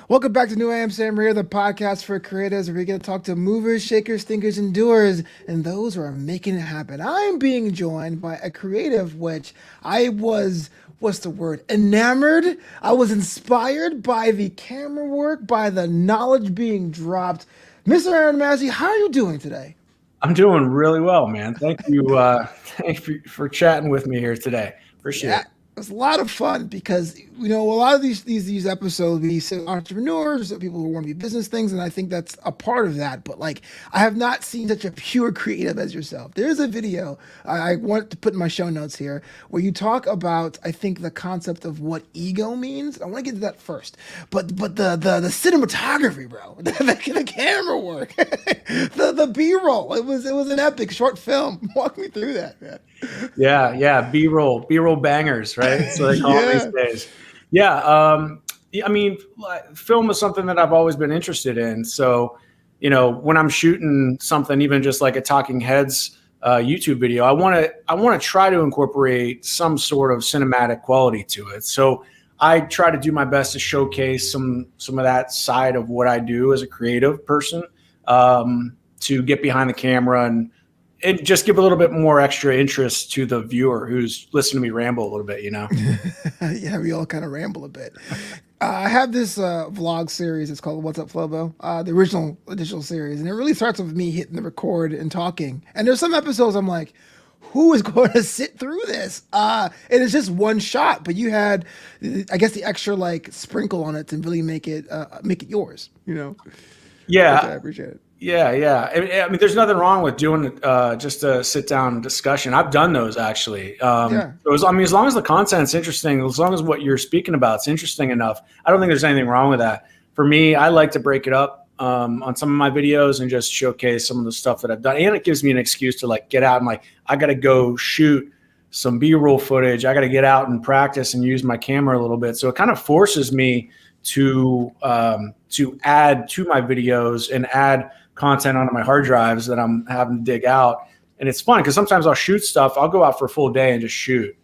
Welcome back to New Amsterdam Radio, the podcast for creatives where we're going to talk to movers, shakers, thinkers, and doers, and those who are making it happen. I'm being joined by a creative which I was, what's the word, enamored. I was inspired by the camera work, by the knowledge being dropped. Mr. Aaron Massey, how are you doing today? I'm doing really well, man. Thank you. Thank you for chatting with me here today. Appreciate Yeah, it. it was a lot of fun because a lot of these episodes we see entrepreneurs, people who want to be business things, and I think that's a part of that. But like, I have not seen such a pure creative as yourself. There's a video I want to put in my show notes here where you talk about I think the concept of what ego means. I want to get to that first, but the cinematography, bro, the camera work, the B-roll. It was an epic short film. Walk me through that, man. Yeah. B-roll bangers, right? So they call it these days. Yeah. I mean, film is something that I've always been interested in. So, when I'm shooting something, even just like a Talking Heads YouTube video, I want to try to incorporate some sort of cinematic quality to it. So I try to do my best to showcase some of that side of what I do as a creative person, to get behind the camera and just give a little bit more extra interest to the viewer who's listening to me ramble a little bit, Yeah, we all kind of ramble a bit. I have this vlog series. It's called What's Up, Flobo, the original digital series. And it really starts with me hitting the record and talking. And there's some episodes I'm like, who is going to sit through this? And it's just one shot, but you had, I guess, the extra like sprinkle on it to really make it yours, Yeah. Which I appreciate it. Yeah. I mean, there's nothing wrong with doing just a sit down discussion. I've done those actually. Yeah. As long as the content's interesting, as long as what you're speaking about is interesting enough, I don't think there's anything wrong with that. For me, I like to break it up on some of my videos and just showcase some of the stuff that I've done. And it gives me an excuse to like get out and like, I got to go shoot some B-roll footage. I got to get out and practice and use my camera a little bit. So it kind of forces me to add to my videos and add content onto my hard drives that I'm having to dig out. And it's fun because sometimes I'll shoot stuff. I'll go out for a full day and just shoot.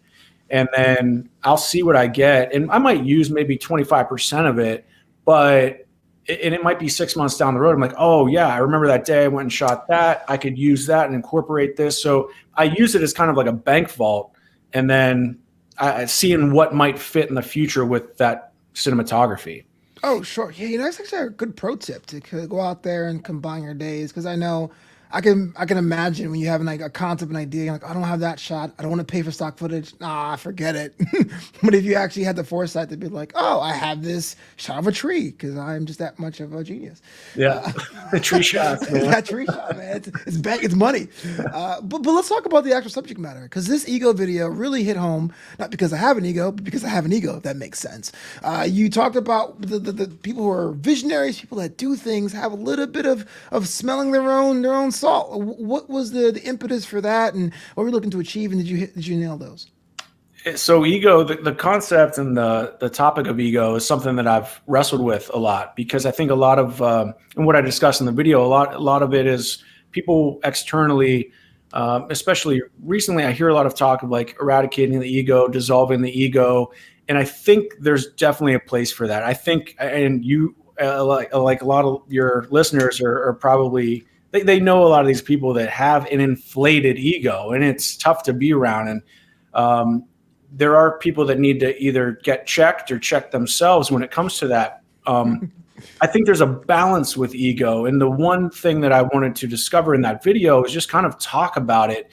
And then I'll see what I get. And I might use maybe 25% of it, but it might be 6 months down the road. I'm like, oh yeah, I remember that day I went and shot that. I could use that and incorporate this. So I use it as kind of like a bank vault. And then seeing what might fit in the future with that cinematography. Oh, sure. Yeah, that's actually a good pro tip to go out there and combine your days because I know I can imagine when you have like a concept, an idea, you're like, I don't have that shot. I don't want to pay for stock footage. Nah, forget it. But if you actually had the foresight to be like, oh, I have this shot of a tree because I'm just that much of a genius. Yeah, the tree shots, man. That tree shot, man. It's money. But let's talk about the actual subject matter because this ego video really hit home, not because I have an ego, but because I have an ego, if that makes sense. You talked about the people who are visionaries, people that do things, have a little bit of smelling their own salt. What was the impetus for that, and what were you looking to achieve, and did you nail those? So ego, the concept and the topic of ego is something that I've wrestled with a lot because I think a lot of and what I discussed in the video, a lot of it is people externally, especially recently, I hear a lot of talk of like eradicating the ego, dissolving the ego, and I think there's definitely a place for that. I think, and you like a lot of your listeners are probably. They know a lot of these people that have an inflated ego, and it's tough to be around. And there are people that need to either get checked or check themselves when it comes to that. I think there's a balance with ego. And the one thing that I wanted to discover in that video is just kind of talk about it.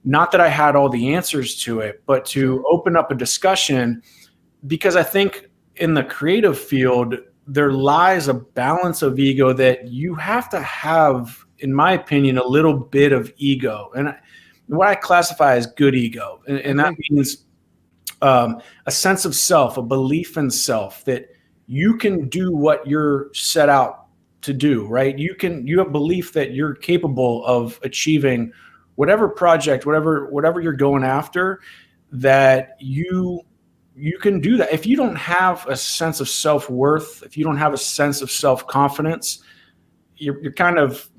Not that I had all the answers to it, but to open up a discussion, because I think in the creative field, there lies a balance of ego that you have to have, in my opinion, a little bit of ego. And what I classify as good ego. And that means a sense of self, a belief in self, that you can do what you're set out to do, right? You have belief that you're capable of achieving whatever project, whatever you're going after, that you can do that. If you don't have a sense of self-worth, if you don't have a sense of self-confidence, you're kind of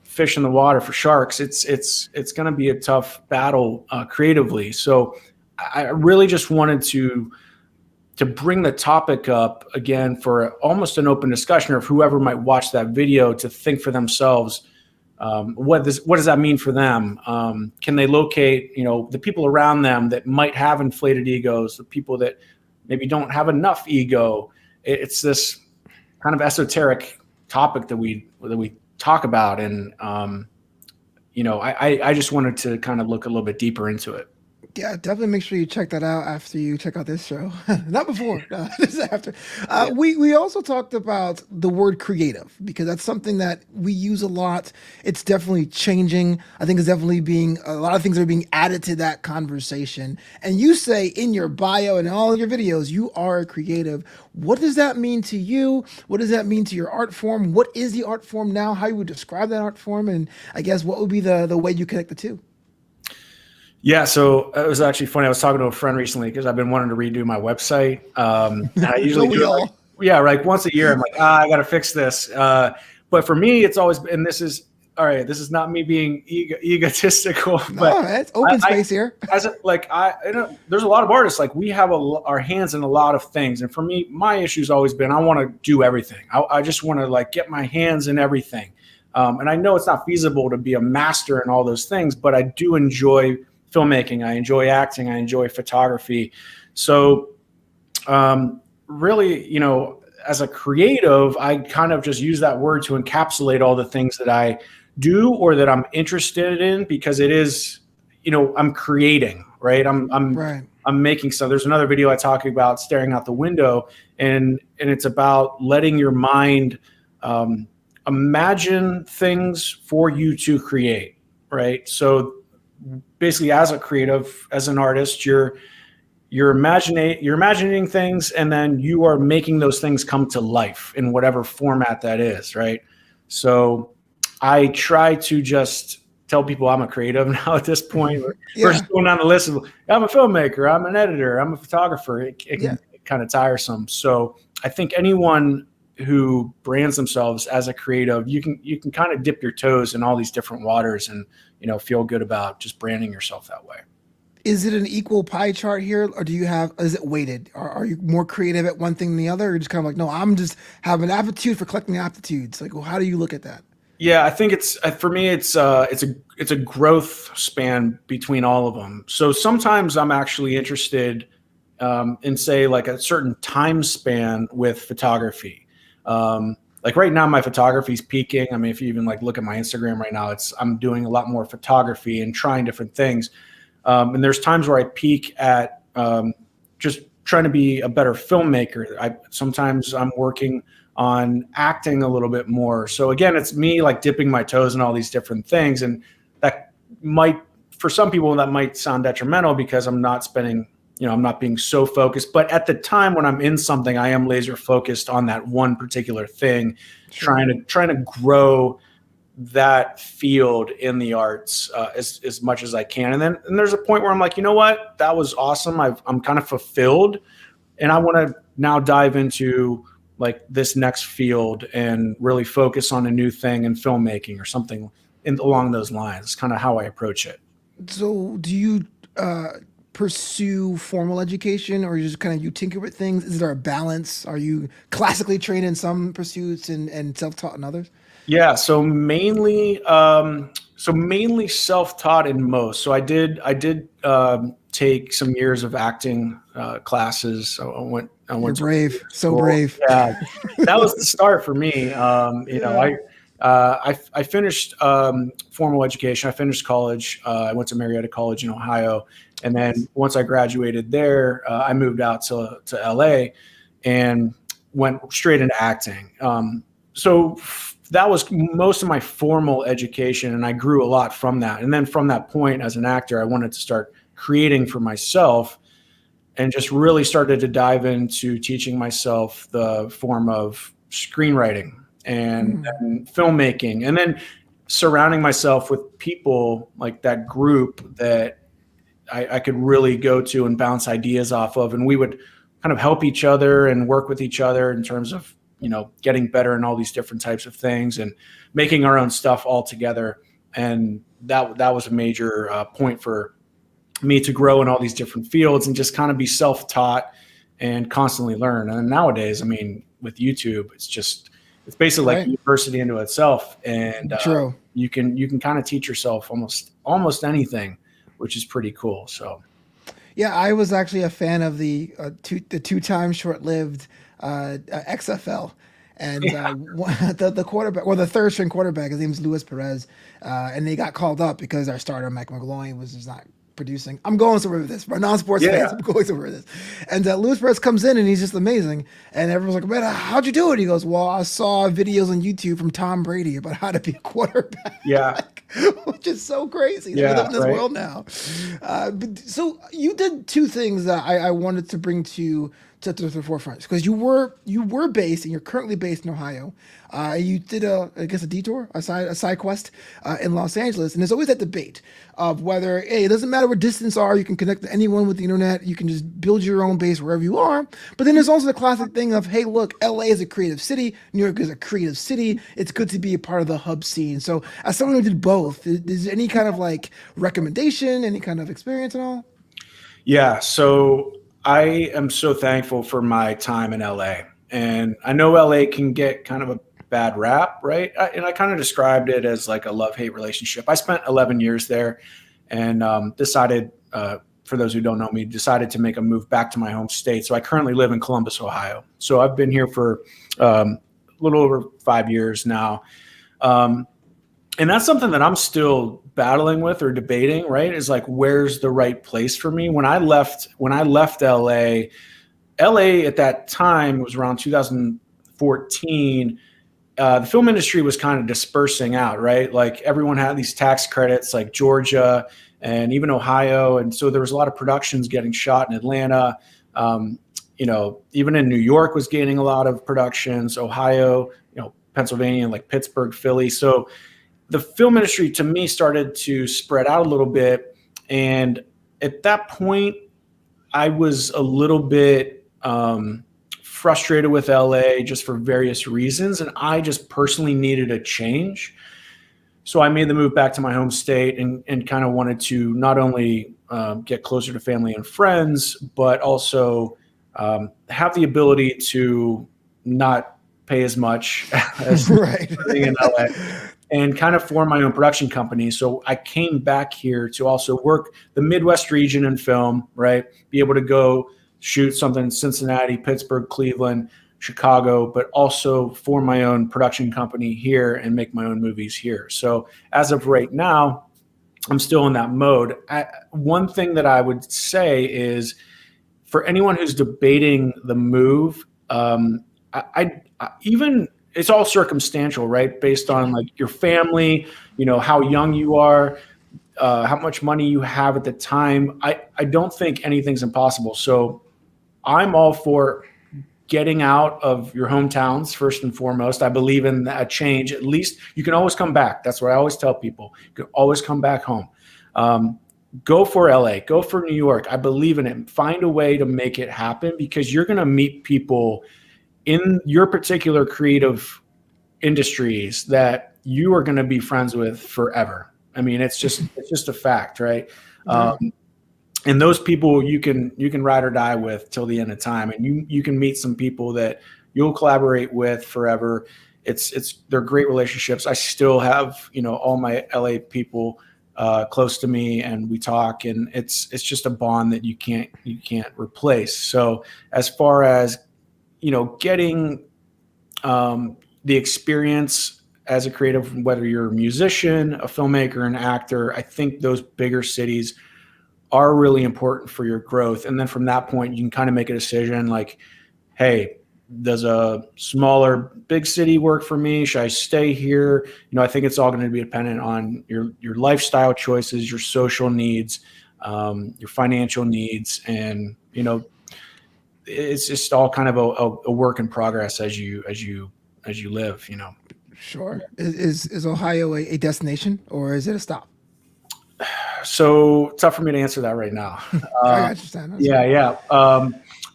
fish in the water for sharks. It's going to be a tough battle creatively. So I really just wanted to to bring the topic up again for almost an open discussion of whoever might watch that video to think for themselves, what does that mean for them? Can they locate, the people around them that might have inflated egos, the people that maybe don't have enough ego? It's this kind of esoteric topic that we talk about. And, I just wanted to kind of look a little bit deeper into it. Yeah, definitely make sure you check that out after you check out this show. Not before, this is after. We also talked about the word creative, because that's something that we use a lot. It's definitely changing. I think it's definitely a lot of things are being added to that conversation. And you say in your bio and all of your videos, you are a creative. What does that mean to you? What does that mean to your art form? What is the art form now? How you would describe that art form? And I guess what would be the way you connect the two? Yeah, so it was actually funny. I was talking to a friend recently because I've been wanting to redo my website. And I usually do it once a year. I'm like, I got to fix this. But for me, it's always been, this is not me being egotistical. But it's open space here. There's a lot of artists, like we have our hands in a lot of things. And for me, my issue's always been, I want to do everything. I just want to get my hands in everything. And I know it's not feasible to be a master in all those things, but I do enjoy filmmaking. I enjoy acting. I enjoy photography. So really, as a creative, I kind of just use that word to encapsulate all the things that I do or that I'm interested in, because it is, I'm creating, right? I'm making stuff. There's another video I talk about staring out the window, and it's about letting your mind imagine things for you to create, right? So basically, as a creative, as an artist, you're imagining things, and then you are making those things come to life in whatever format that is, right? So I try to just tell people I'm a creative now at this point. Versus going down the list of, I'm a filmmaker, I'm an editor, I'm a photographer. It can get kind of tiresome. So I think anyone who brands themselves as a creative, you can kind of dip your toes in all these different waters and feel good about just branding yourself that way. Is it an equal pie chart here, or is it weighted? Are you more creative at one thing than the other, or just kind of like, no, I'm just have an aptitude for collecting aptitudes? Like, well, how do you look at that? Yeah, I think for me, it's a growth span between all of them. So sometimes I'm actually interested in, say, like a certain time span with photography. Like right now, my photography is peaking. I mean, if you even look at my Instagram right now, I'm doing a lot more photography and trying different things. And there's times where I peak at just trying to be a better filmmaker. Sometimes I'm working on acting a little bit more. So again, it's me dipping my toes in all these different things. And that might, for some people, that might sound detrimental because I'm not spending, I'm not being so focused. But at the time when I'm in something, I am laser focused on that one particular thing, trying to grow that field in the arts as much as I can. And there's a point where I'm like, you know what, that was awesome. I'm kind of fulfilled, and I want to now dive into this next field and really focus on a new thing in filmmaking or something along those lines. It's kind of how I approach it. So do you pursue formal education, or you just kind of you tinker with things? Is there a balance? Are you classically trained in some pursuits and self-taught in others? Yeah, so mainly self-taught in most. So I did take some years of acting classes. I went. You're brave, so brave. Yeah, that was the start for me. I finished formal education. I finished college. I went to Marietta College in Ohio, and then once I graduated there, I moved out to LA and went straight into acting. So that was most of my formal education, and I grew a lot from that. And then from that point, as an actor, I wanted to start creating for myself, and just really started to dive into teaching myself the form of screenwriting and filmmaking, and then surrounding myself with people like that group that I could really go to and bounce ideas off of. And we would kind of help each other and work with each other in terms of, getting better in all these different types of things and making our own stuff all together. And that was a major point for me to grow in all these different fields and just kind of be self-taught and constantly learn. And nowadays, I mean, with YouTube, it's basically like a university into itself, and True. You can kind of teach yourself almost anything, which is pretty cool. So. Yeah, I was actually a fan of the two-time short-lived XFL, and the quarterback, or the third string quarterback, his name's Luis Perez, and they got called up because our starter Mike McGloin was just not producing. I'm going somewhere with this. For non-sports fans, I'm going somewhere with this. And Luis Perez comes in and he's just amazing. And everyone's like, man, how'd you do it? He goes, well, I saw videos on YouTube from Tom Brady about how to be a quarterback. Yeah. Which is so crazy. We live in this world now. So you did two things that I wanted to bring to the forefront, because you were based, and you're currently based in Ohio. You did a detour, a side quest in Los Angeles, and there's always that debate of whether, hey, it doesn't matter what distance are, you can connect to anyone with the internet, you can just build your own base wherever you are. But then there's also the classic thing of, hey, look, LA is a creative city, New York is a creative city, it's good to be a part of the hub scene. So as someone who did both, is there any kind of like recommendation, any kind of experience at all? Yeah, so I am so thankful for my time in LA, and I know LA can get kind of a bad rap, right? And I kind of described it as like a love-hate relationship. I spent 11 years there, and decided, for those who don't know me, decided to make a move back to my home state. So I currently live in Columbus, Ohio. So I've been here for a little over 5 years now. And that's something that I'm still battling with or debating, right? Is like, where's the right place for me? When I left LA at that time was around 2014. The film industry was kind of dispersing out, right? Like everyone had these tax credits, like Georgia and even Ohio. And so there was a lot of productions getting shot in Atlanta. Even in New York was gaining a lot of productions, Ohio, Pennsylvania, like Pittsburgh, Philly. So the film industry to me started to spread out a little bit. And at that point, I was a little bit frustrated with LA just for various reasons. And I just personally needed a change. So I made the move back to my home state and kind of wanted to not only get closer to family and friends, but also have the ability to not pay as much as living in LA. And kind of form my own production company. So I came back here to also work the Midwest region in film, right? Be able to go shoot something in Cincinnati, Pittsburgh, Cleveland, Chicago, but also form my own production company here and make my own movies here. So as of right now, I'm still in that mode. One thing that I would say is, for anyone who's debating the move, it's all circumstantial, right? Based on like your family, how young you are, how much money you have at the time. I don't think anything's impossible. So I'm all for getting out of your hometowns first and foremost. I believe in that change. At least you can always come back. That's what I always tell people. You can always come back home. Go for LA, go for New York. I believe in it. Find a way to make it happen, because you're going to meet people in your particular creative industries that you are going to be friends with forever. I mean, it's just a fact, right? And those people you can ride or die with till the end of time, and you can meet some people that you'll collaborate with forever. They're great relationships. I still have all my LA people close to me, and we talk, and it's just a bond that you can't replace. So as far as getting the experience as a creative, whether you're a musician, a filmmaker, an actor, I think those bigger cities are really important for your growth. And then from that point, you can kind of make a decision like, hey, does a smaller big city work for me? Should I stay here? I think it's all going to be dependent on your lifestyle choices, your social needs, your financial needs, and it's just all kind of a work in progress as you live. Sure. Is Ohio a destination, or is it a stop? So tough for me to answer that right now. I understand. Yeah.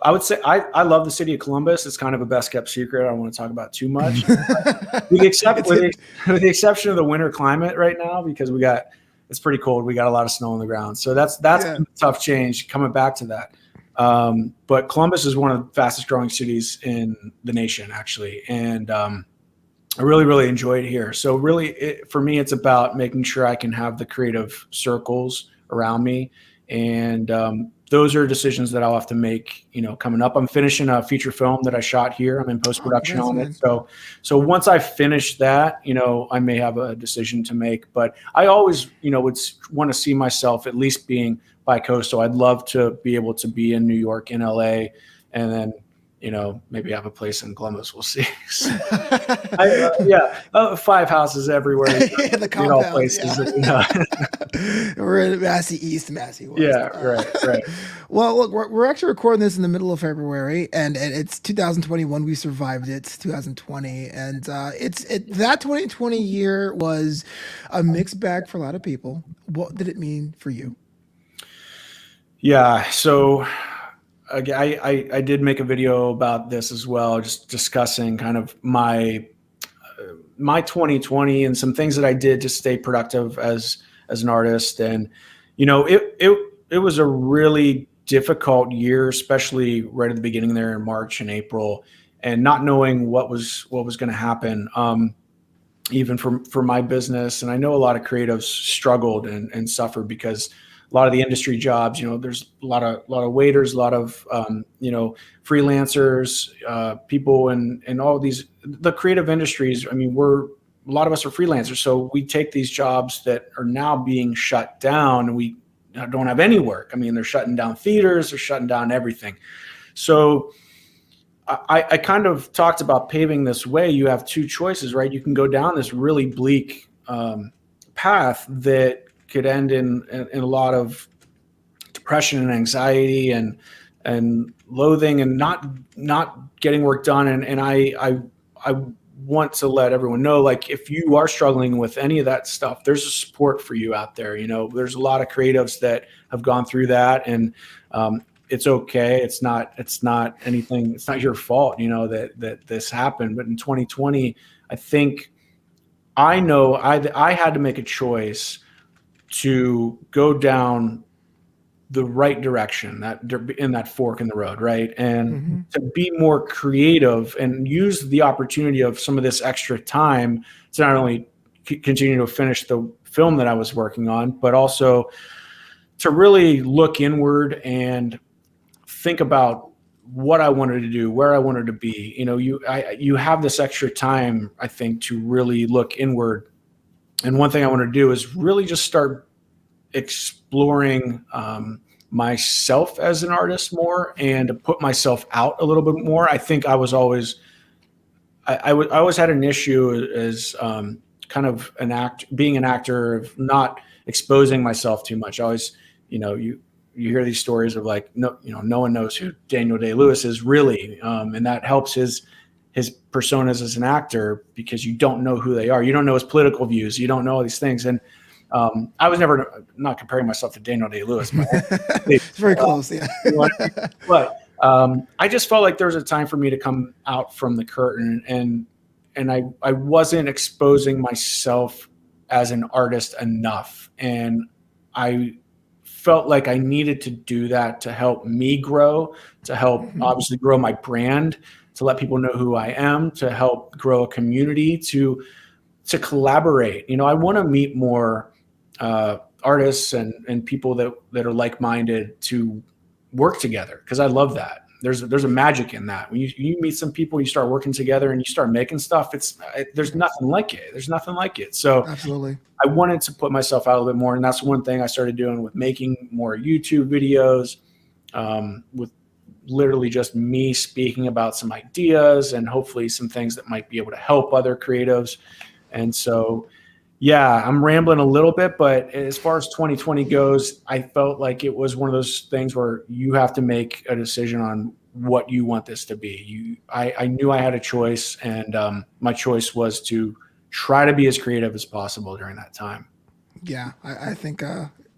I would say I love the city of Columbus. It's kind of a best kept secret. I don't want to talk about too much. with the exception of the winter climate right now, because it's pretty cold. We got a lot of snow on the ground. So that's a tough change coming back to that. But Columbus is one of the fastest growing cities in the nation, actually. And I really, really enjoy it here. So really, for me, it's about making sure I can have the creative circles around me. And those are decisions that I'll have to make, coming up. I'm finishing a feature film that I shot here. I'm in post-production on it. So once I finish that, I may have a decision to make. But I always, would want to see myself at least being bi-coastal. I'd love to be able to be in New York, in LA, and then maybe have a place in Columbus. We'll see. 5 houses everywhere. The compound, all places. We're in Massey East, Massey West. Yeah, right. Well, look, we're actually recording this in the middle of February, and it's 2021. We survived it. It's 2020, and that 2020 year was a mixed bag for a lot of people. What did it mean for you? Yeah, so I did make a video about this as well, just discussing kind of my 2020 and some things that I did to stay productive as an artist. And it was a really difficult year, especially right at the beginning there in March and April, and not knowing what was going to happen, even for my business. And I know a lot of creatives struggled and suffered because a lot of the industry jobs, there's a lot of waiters, a lot of, freelancers, people in all the creative industries. I mean, a lot of us are freelancers. So we take these jobs that are now being shut down and we don't have any work. I mean, they're shutting down theaters, they're shutting down everything. So I kind of talked about paving this way. You have two choices, right? You can go down this really bleak path that could end in a lot of depression and anxiety and loathing and not getting work done. And I want to let everyone know, like, if you are struggling with any of that stuff, there's a support for you out there. There's a lot of creatives that have gone through that, and it's okay. It's not anything. It's not your fault, that this happened. But in 2020, I think I know I had to make a choice to go down the right direction, in that fork in the road, right? And to be more creative and use the opportunity of some of this extra time to not only continue to finish the film that I was working on, but also to really look inward and think about what I wanted to do, where I wanted to be. You have this extra time, I think, to really look inward. And one thing I want to do is really just start exploring myself as an artist more, and to put myself out a little bit more. I think I was always, I always had an issue as kind of being an actor, of not exposing myself too much. I always, you hear these stories of like, no one knows who Daniel Day-Lewis is really, and that helps his personas as an actor, because you don't know who they are. You don't know his political views. You don't know all these things. And I was never, not comparing myself to Daniel Day-Lewis, but it's very close. Yeah. But I just felt like there was a time for me to come out from the curtain, and I wasn't exposing myself as an artist enough. And I felt like I needed to do that to help me grow, to help obviously grow my brand, to let people know who I am, to help grow a community, to collaborate. I want to meet more artists and people that are like-minded to work together, because I love that. There's a magic in that. When you meet some people, you start working together and you start making stuff, there's nothing like it. There's nothing like it. So absolutely, I wanted to put myself out a little bit more. And that's one thing I started doing with making more YouTube videos, with literally just me speaking about some ideas and hopefully some things that might be able to help other creatives. And so, yeah, I'm rambling a little bit, but as far as 2020 goes, I felt like it was one of those things where you have to make a decision on what you want this to be. I knew I had a choice, and my choice was to try to be as creative as possible during that time. Yeah, I think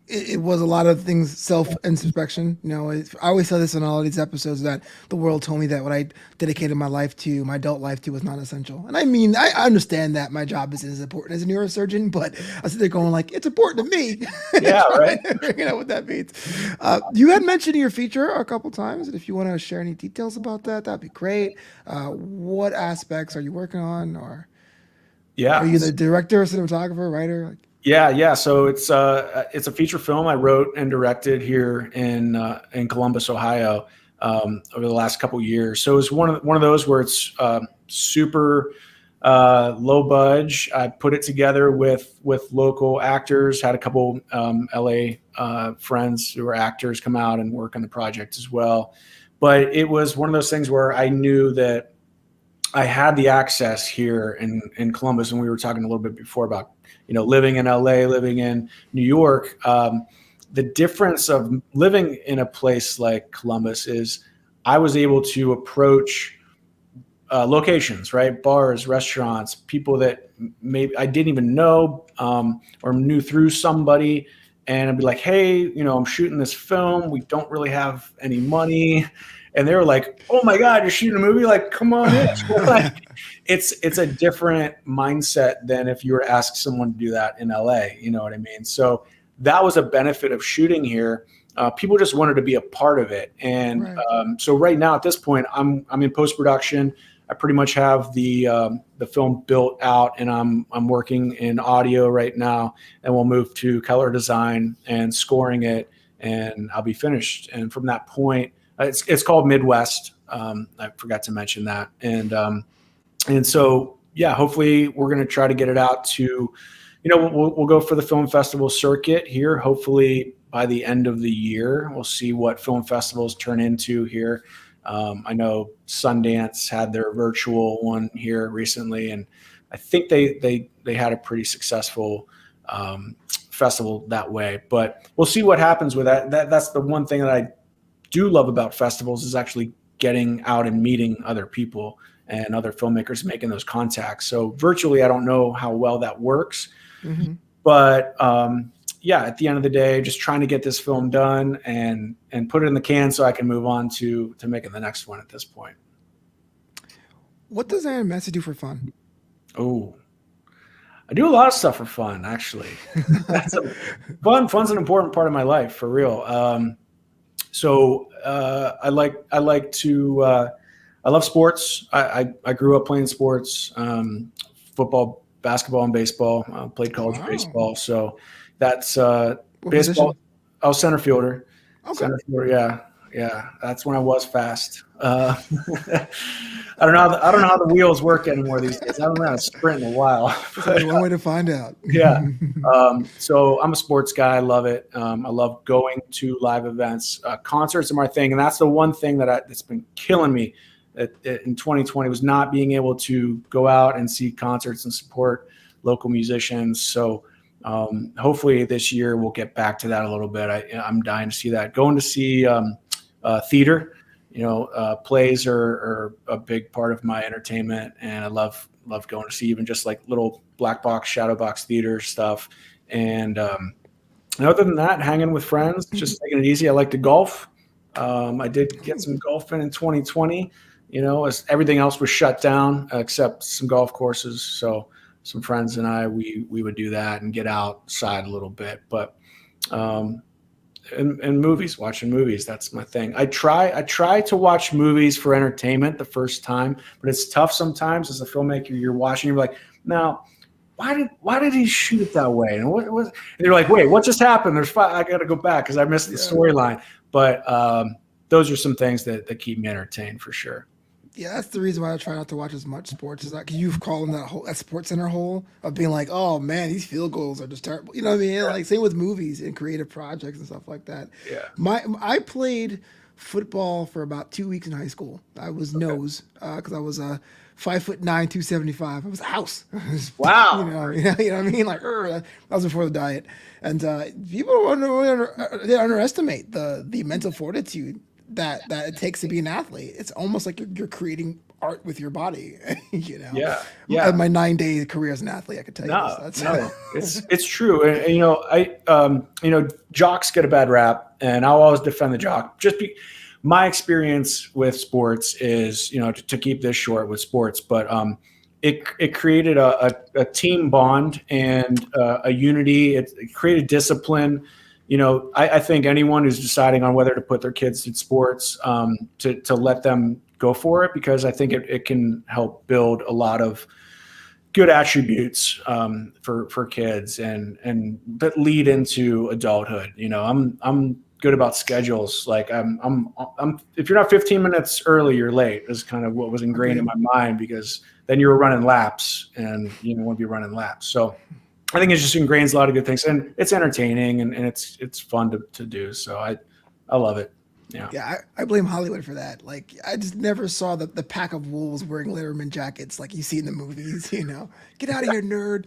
it was a lot of things, self-introspection. I always tell this in all of these episodes that the world told me that what I dedicated my life to, my adult life to, was not essential. And I mean, I understand that my job isn't as important as a neurosurgeon, but I sit there going like, it's important to me. Yeah, right. Figuring out what that means. You had mentioned in your feature a couple times, and if you want to share any details about that, that'd be great. What aspects are you working on, or are Yeah. you the director, cinematographer, writer? Yeah. So it's a feature film I wrote and directed here in Columbus, Ohio, over the last couple of years. So it's one of those where it's super low budge. I put it together with local actors. Had a couple LA friends who were actors come out and work on the project as well. But it was one of those things where I knew that I had the access here in Columbus, and we were talking a little bit before about living in LA, living in New York. The difference of living in a place like Columbus is I was able to approach locations, right? Bars, restaurants, people that maybe I didn't even know or knew through somebody. And I'd be like, hey, I'm shooting this film. We don't really have any money. And they were like, oh my God, you're shooting a movie? Like, come on in. Like, it's a different mindset than if you were to ask someone to do that in LA. You know what I mean? So that was a benefit of shooting here. People just wanted to be a part of it. And Right. so right now at this point, I'm in post-production. I pretty much have the film built out, and I'm working in audio right now, and we'll move to color design and scoring it, and I'll be finished. And from that point, it's called Midwest. I forgot to mention that. And so, yeah, hopefully we're going to try to get it out to, we'll go for the film festival circuit here. Hopefully by the end of the year, we'll see what film festivals turn into here. I know Sundance had their virtual one here recently, and I think they had a pretty successful festival that way. But we'll see what happens with that. That's the one thing that I do love about festivals, is actually getting out and meeting other people and other filmmakers, making those contacts. So virtually, I don't know how well that works, but yeah, at the end of the day, just trying to get this film done and put it in the can so I can move on to making the next one at this point. What does Aaron Massey do for fun? Oh, I do a lot of stuff for fun, actually. Fun's an important part of my life, for real. So I love sports. I grew up playing sports, football, basketball, and baseball. Played college baseball. So that's baseball. Position? I was center fielder. Okay. Center fielder, yeah. That's when I was fast. I don't know how the wheels work anymore these days. I don't know how to sprint in a while. One way to find out. Yeah. So I'm a sports guy. I love it. I love going to live events. Concerts are my thing. And that's the one thing that's been killing me in 2020, was not being able to go out and see concerts and support local musicians. So hopefully this year we'll get back to that a little bit. I'm dying to see that. Going to see theater. Plays are a big part of my entertainment, and I love going to see even just like little black box, shadow box theater stuff. And other than that, hanging with friends, just taking it easy. I like to golf. I did get some golf in 2020, as everything else was shut down except some golf courses. So some friends and I, we would do that and get outside a little bit. But and movies, watching movies, that's my thing. I try to watch movies for entertainment the first time, but it's tough sometimes as a filmmaker. You're watching, you're like, now, why did he shoot it that way? And what was? And you're like, wait, what just happened? I got to go back because I missed the storyline. But those are some things that keep me entertained for sure. Yeah, that's the reason why I try not to watch as much sports. Is like you've called that Sports Center hole of being like, oh man, these field goals are just terrible. You know what I mean? Yeah. Like same with movies and creative projects and stuff like that. Yeah. I played football for about 2 weeks in high school. I was nose because I was 5'9", 275. I was a house. Wow. You know what I mean? Like that was before the diet, and people they underestimate the mental fortitude that it takes to be an athlete. It's almost like you're creating art with your body. Yeah. My 9-day career as an athlete, I could tell you this. No, it's true. And jocks get a bad rap, and I'll always defend the jock. My experience with sports is, to keep this short with sports, but it created a team bond and a unity. It created discipline. I think anyone who's deciding on whether to put their kids in sports, to let them go for it, because I think it can help build a lot of good attributes for kids and that lead into adulthood. I'm good about schedules. Like I'm if you're not 15 minutes early, you're late, is kind of what was ingrained in my mind, because then you were running laps and you don't want to be running laps. So I think it just ingrains a lot of good things, and it's entertaining and it's fun to do. So I love it. Yeah, I blame Hollywood for that. Like, I just never saw the pack of wolves wearing Letterman jackets like you see in the movies. Get out of here, nerd.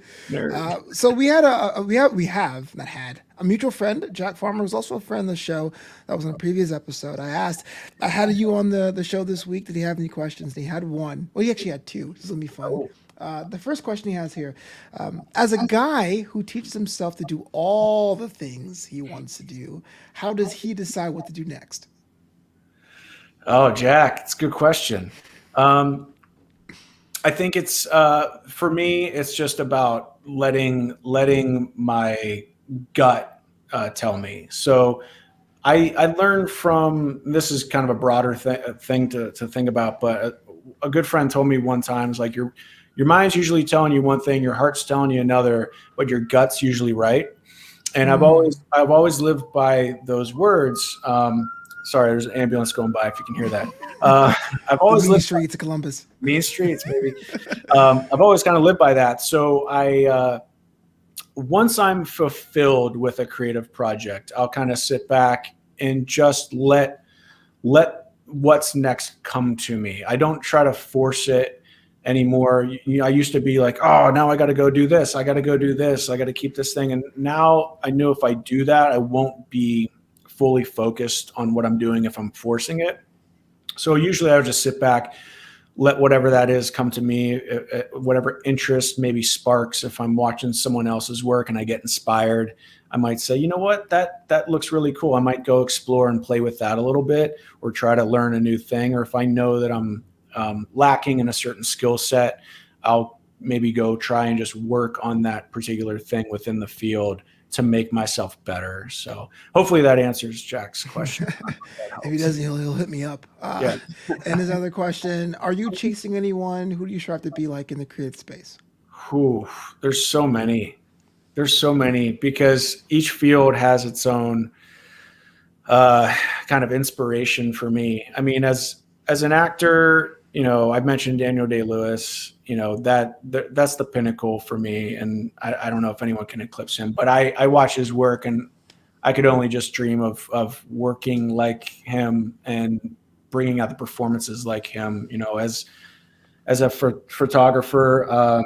So we have not had a mutual friend. Jack Farmer was also a friend of the show. That was on a previous episode. I had you on the show this week. Did he have any questions? And he had one. Well, he actually had two. This is gonna be fun. The first question he has here, as a guy who teaches himself to do all the things he wants to do, how does he decide what to do next? Oh, Jack, it's a good question. I think it's, for me, it's just about letting my gut tell me. So I learned from, this is kind of a broader thing to think about, but a good friend told me one time, it's like your mind's usually telling you one thing, your heart's telling you another, but your gut's usually right. And I've always lived by those words. Sorry, there's an ambulance going by, if you can hear that. I've always lived streets of Columbus. Mean streets, maybe. I've always kind of lived by that. So once I'm fulfilled with a creative project, I'll kind of sit back and just let what's next come to me. I don't try to force it anymore. I used to be like, oh, now I got to go do this. I got to go do this. I got to keep this thing. And now I know if I do that, I won't be fully focused on what I'm doing if I'm forcing it. So usually I would just sit back, let whatever that is come to me, whatever interest maybe sparks. If I'm watching someone else's work and I get inspired, I might say, you know what, that looks really cool. I might go explore and play with that a little bit, or try to learn a new thing. Or if I know that I'm lacking in a certain skill set, I'll maybe go try and just work on that particular thing within the field to make myself better. So hopefully that answers Jack's question. If he doesn't, he'll hit me up. And his other question, are you chasing anyone? Who do you strive to be like in the creative space? There's so many, because each field has its own kind of inspiration for me. I mean, as an actor, I mentioned Daniel Day-Lewis, that's the pinnacle for me. And I don't know if anyone can eclipse him, but I watch his work and I could only just dream of working like him and bringing out the performances like him, as a photographer.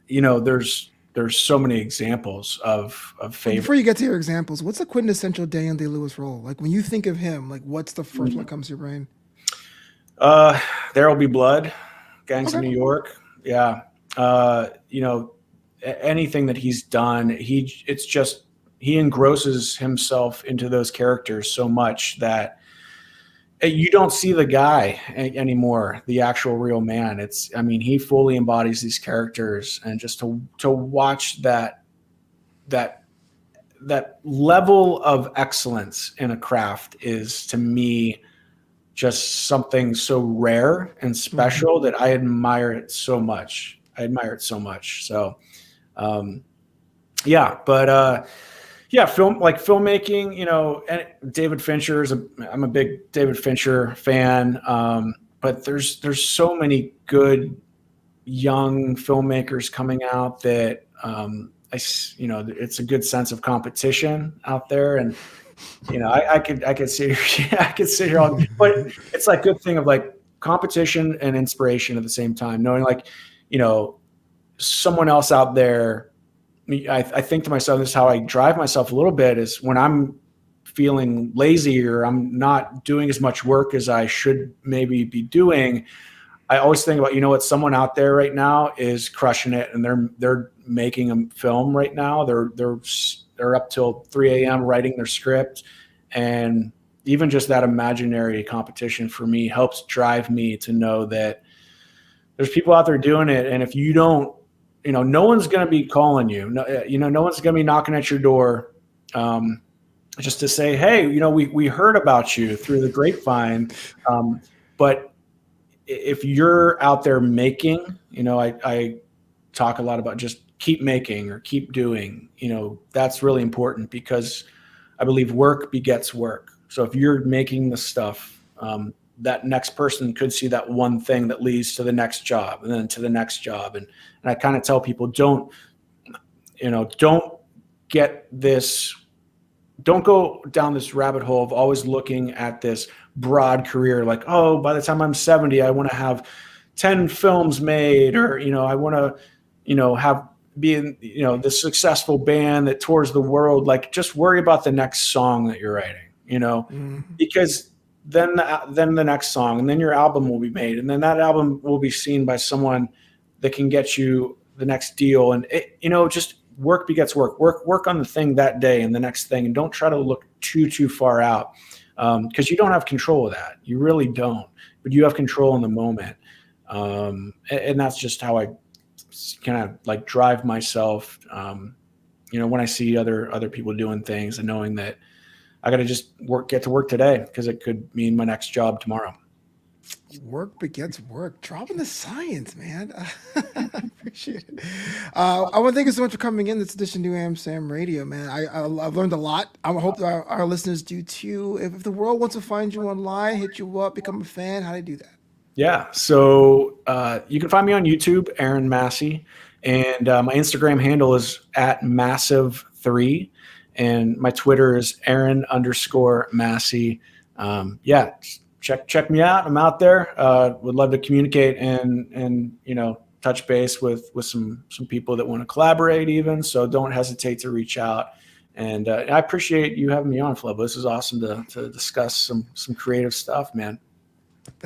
There's so many examples of favorite. Before you get to your examples, what's the quintessential Daniel Day-Lewis role? Like when you think of him, like what's the first one that comes to your brain? There'll Be Blood, Gangs of New York. Yeah. Anything that he's done, he engrosses himself into those characters so much that you don't see the guy anymore, the actual real man. He fully embodies these characters, and just to watch that level of excellence in a craft is, to me, just something so rare and special that I admire it so much. So, filmmaking, and David Fincher I'm a big David Fincher fan. But there's so many good young filmmakers coming out that, it's a good sense of competition out there. And, I could sit here all, but it's like good thing of like competition and inspiration at the same time, knowing someone else out there. I think to myself, this is how I drive myself a little bit, is when I'm feeling lazy or I'm not doing as much work as I should maybe be doing, I always think about, you know what, someone out there right now is crushing it, and they're making a film right now. They're up till 3 a.m. writing their script, and even just that imaginary competition for me helps drive me to know that there's people out there doing it. And if you don't, no one's going to be calling you. No, no one's going to be knocking at your door just to say, hey, we heard about you through the grapevine. But if you're out there making, I talk a lot about just keep making or keep doing, that's really important, because I believe work begets work. So if you're making the stuff, that next person could see that one thing that leads to the next job and then to the next job. And I kind of tell people, don't go down this rabbit hole of always looking at this broad career. Like, oh, by the time I'm 70, I want to have 10 films made, or, I want to, be in, the successful band that tours the world. Like, just worry about the next song that you're writing, because then the next song, and then your album will be made, and then that album will be seen by someone that can get you the next deal. And just work begets work. Work on the thing that day and the next thing, and don't try to look too far out, because you don't have control of that. You really don't, but you have control in the moment. And that's just how I kind of like drive myself. When I see other people doing things, and knowing that I got to just get to work today, because it could mean my next job tomorrow. Work begets work. Dropping the science, man. I appreciate it. I want to thank you so much for coming in this edition of Knew Amsterdam Radio, man. I've learned a lot. I hope that our listeners do too. If the world wants to find you online, hit you up, become a fan, how do they do that? Yeah. So you can find me on YouTube, Aaron Massey, and my Instagram handle is @massive3, and my Twitter is Aaron_Massey. Check me out. I'm out there. Would love to communicate and touch base with some people that want to collaborate even. So don't hesitate to reach out. And I appreciate you having me on, Flobo. This is awesome to discuss some creative stuff, man.